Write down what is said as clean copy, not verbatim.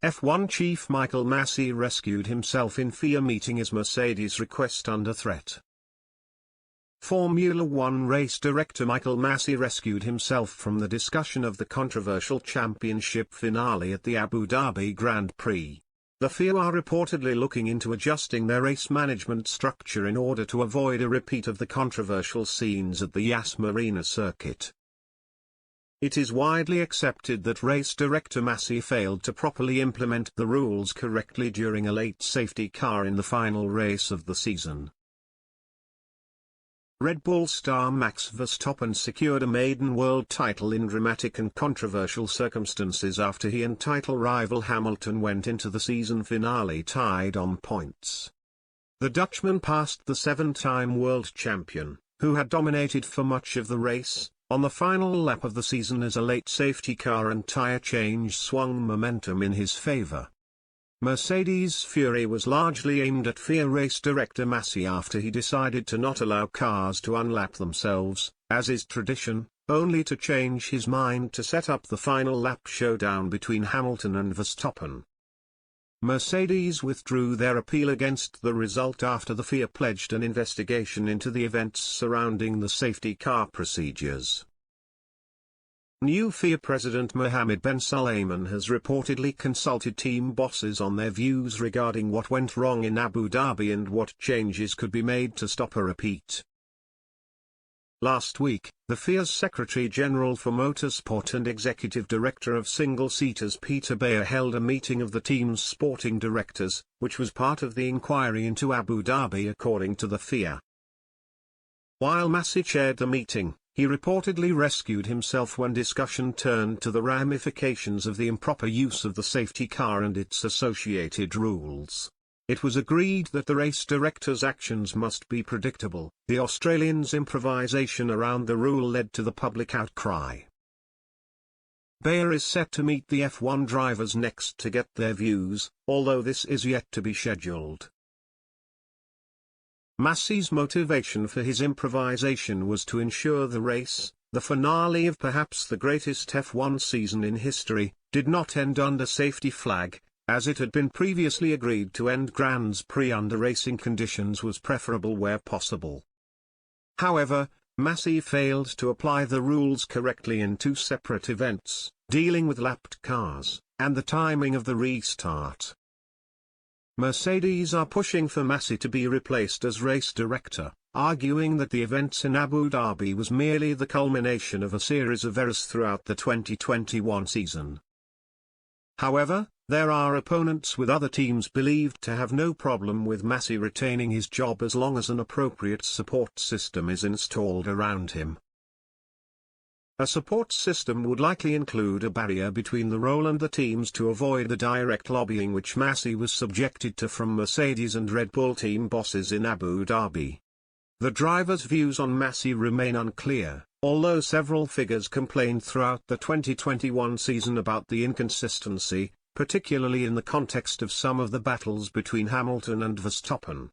F1 chief Michael Masi rescued himself in FIA meeting as Mercedes' request under threat. Formula One race director Michael Masi rescued himself from the discussion of the controversial championship finale at the Abu Dhabi Grand Prix. The FIA are reportedly looking into adjusting their race management structure in order to avoid a repeat of the controversial scenes at the Yas Marina circuit. It is widely accepted that race director Masi failed to properly implement the rules correctly during a late safety car in the final race of the season. Red Bull star Max Verstappen secured a maiden world title in dramatic and controversial circumstances after he and title rival Hamilton went into the season finale tied on points. The Dutchman passed the seven-time world champion, who had dominated for much of the race, on the final lap of the season as a late safety car and tyre change swung momentum in his favour. Mercedes' fury was largely aimed at FIA race director Masi after he decided to not allow cars to unlap themselves, as is tradition, only to change his mind to set up the final lap showdown between Hamilton and Verstappen. Mercedes withdrew their appeal against the result after the FIA pledged an investigation into the events surrounding the safety car procedures. New FIA President Mohammed Ben Sulayem has reportedly consulted team bosses on their views regarding what went wrong in Abu Dhabi and what changes could be made to stop a repeat. Last week, the FIA's Secretary General for Motorsport and Executive Director of Single-Seaters Peter Bayer held a meeting of the team's sporting directors, which was part of the inquiry into Abu Dhabi according to the FIA. While Masi chaired the meeting, he reportedly rescued himself when discussion turned to the ramifications of the improper use of the safety car and its associated rules. It was agreed that the race director's actions must be predictable. The Australian's improvisation around the rule led to the public outcry. Bayer is set to meet the F1 drivers next to get their views, although this is yet to be scheduled. Masi's motivation for his improvisation was to ensure the race, the finale of perhaps the greatest F1 season in history, did not end under safety flag, as it had been previously agreed to end Grands Prix under racing conditions was preferable where possible. However, Masi failed to apply the rules correctly in two separate events, dealing with lapped cars, and the timing of the restart. Mercedes are pushing for Masi to be replaced as race director, arguing that the events in Abu Dhabi was merely the culmination of a series of errors throughout the 2021 season. However, there are opponents with other teams believed to have no problem with Masi retaining his job as long as an appropriate support system is installed around him. A support system would likely include a barrier between the role and the teams to avoid the direct lobbying which Masi was subjected to from Mercedes and Red Bull team bosses in Abu Dhabi. The drivers' views on Masi remain unclear, although several figures complained throughout the 2021 season about the inconsistency, particularly in the context of some of the battles between Hamilton and Verstappen.